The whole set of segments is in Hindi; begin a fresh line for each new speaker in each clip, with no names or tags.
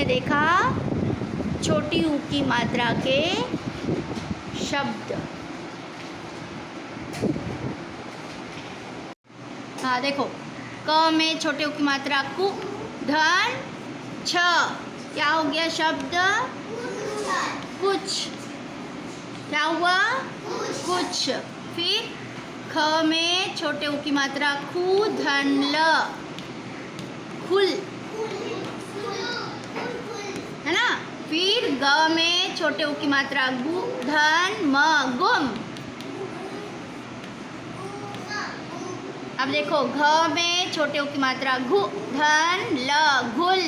हमने देखा छोटी ऊ की मात्रा के शब्द। हाँ देखो, क में छोटे ऊ की मात्रा कु, धन छ, क्या हो गया शब्द? कुछ। क्या हुआ? कुछ। फिर ख में छोटे ऊ की मात्रा खु, धन ल, खुल, है ना। फिर ग में छोटे ऊ की मात्रा गु, धन म, गुम। अब देखो, घ में छोटे ऊ की मात्रा घु, धन ल, घुल।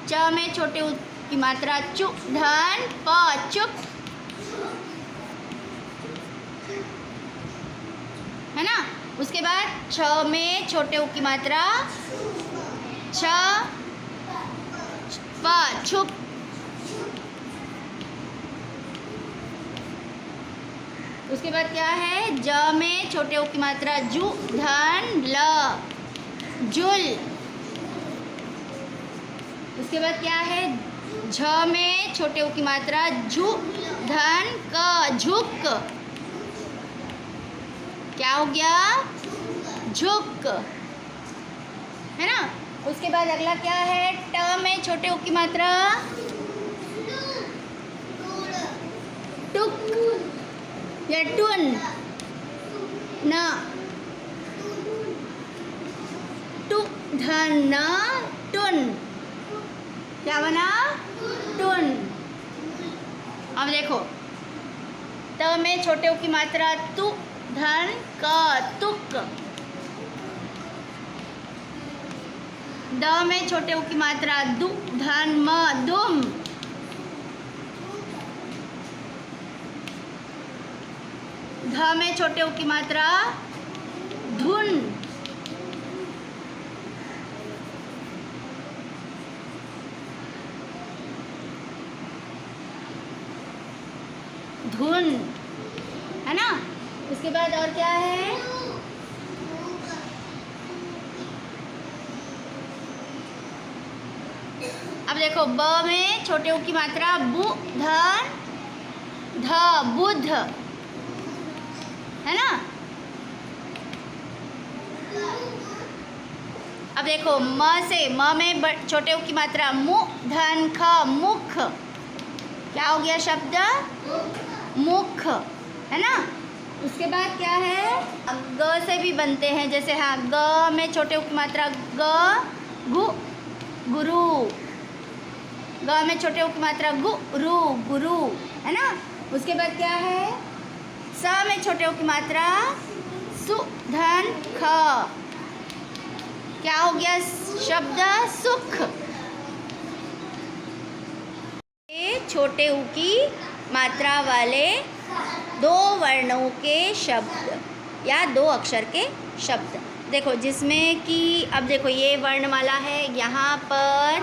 च में छोटे ऊ की मात्रा चु, धन प, चुप, है ना। उसके बाद छ में छोटे ऊ की मात्रा छ, प, छुप। उसके बाद क्या है? ज में छोटे ऊ की मात्रा जु, धन ल, जुल। उसके बाद क्या है? झ में छोटे ऊ की मात्रा झु, धन क, झुक। क्या हो गया? झुक, है ना। उसके बाद अगला क्या है? ट में छोटे ऊ की मात्रा टुक या टुन, न, टुक, धन न, टुन। क्या बना? टुन। अब देखो, त में छोटे ऊ की मात्रा तु, धन क, तुक। द में छोटे ऊ की मात्रा दु, धन म, दुम। ध में छोटे ऊ की मात्रा धुन। धुन, है ना। उसके बाद और क्या है? अब देखो, ब में छोटे ऊ की मात्रा बु, धन ध, बुध, है ना। अब देखो, म में छोटे ऊ की मात्रा मु, धन ख, मुख। क्या हो गया शब्द? मुख, है ना। उसके बाद क्या है? ग से भी बनते हैं, जैसे हाँ, ग में छोटे ऊ की मात्रा ग, गु, गुरु। ग में छोटे ऊ की मात्रा गु, रु, गुरु, है ना। उसके बाद क्या है? स में छोटे ऊ की मात्रा सु, धन ख। क्या हो गया शब्द? सुख। ये छोटे ऊ की मात्रा वाले दो वर्णों के शब्द या दो अक्षर के शब्द। देखो, जिसमें कि अब देखो, ये वर्णमाला है, यहाँ पर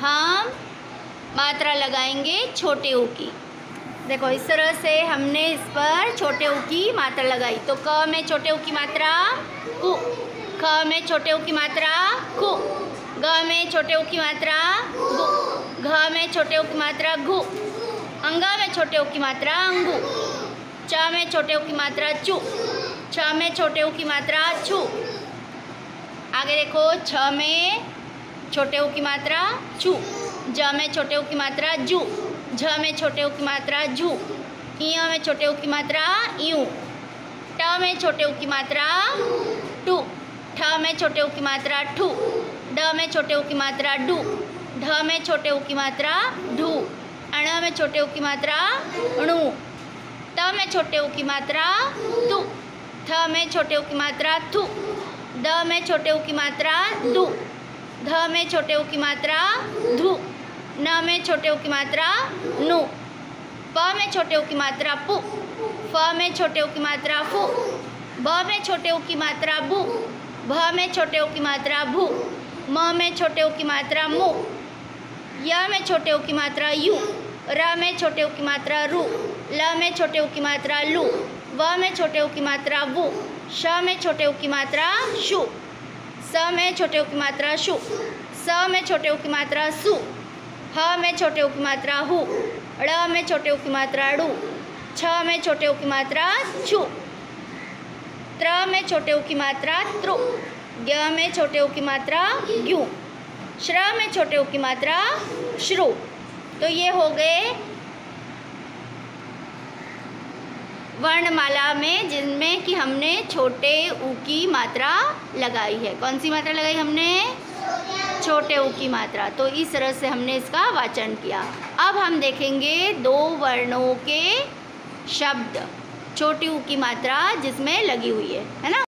हम मात्रा लगाएंगे छोटे ऊ की। देखो, इस तरह से हमने इस पर छोटे ऊ की मात्रा लगाई। तो क में छोटे ऊ की मात्रा कु, ख में छोटे ऊ की मात्रा खु, ग में छोटे ऊ की मात्रा गु, घ में छोटे ऊ की मात्रा घु, अंगा में छोटे ऊ की मात्रा अंगु, च में छोटे ऊ की मात्रा चु, छ में छोटे ऊ की मात्रा छु। आगे देखो, छ में छोटे ऊ की मात्रा छु, ज में छोटे ऊ की मात्रा जु, झ में छोटे ऊ की मात्रा झु, इय में छोटे ऊ की मात्रा यू, ट में छोटे ऊ की मात्रा टू, ठ में छोटे ऊ की मात्रा ठू, ड में छोटे ऊ की मात्रा डू, ढ में छोटे ऊ की मात्रा ढू, अण में छोटे ऊ की मात्रा णु, त में छोटे ऊ की मात्रा तु, थ में छोटे ऊ की मात्रा थु, द में छोटे ऊ की मात्रा दु, ध में छोटे ऊ की मात्रा धु, न में छोटे ऊ की मात्रा नु, प में छोटे ऊ की मात्रा पु, फ में छोटे ऊ की मात्रा फु, ब में छोटे ऊ की मात्रा बु, भ में छोटे ऊ की मात्रा भू, म में छोटे ऊ की मात्रा मु, य में छोटे ऊ की मात्रा यू, र में छोटे ऊ की मात्रा रु, ल में छोटे ऊ की मात्रा लु, व में छोटे ऊ की मात्रा वु, श में छोटे ऊ की मात्रा शु, स में छोटे ऊ की मात्रा शु, स में छोटे ऊ की मात्रा सु, ह में छोटे ऊ की मात्रा हु, ड़ में छोटे ऊ की मात्रा ड़ू, छ में छोटे ऊ की मात्रा छु, त्र में छोटे ऊ की मात्रा त्रु, ज्ञ में छोटे ऊ की मात्रा ज्ञू, श्र में छोटे ऊ की मात्रा श्रु। तो ये हो गए वर्णमाला में जिनमें कि हमने छोटे ऊ की मात्रा लगाई है। कौन सी मात्रा लगाई हमने? छोटे ऊ की मात्रा। तो इस तरह से हमने इसका वाचन किया। अब हम देखेंगे दो वर्णों के शब्द, छोटी ऊ की मात्रा जिसमें लगी हुई है ना।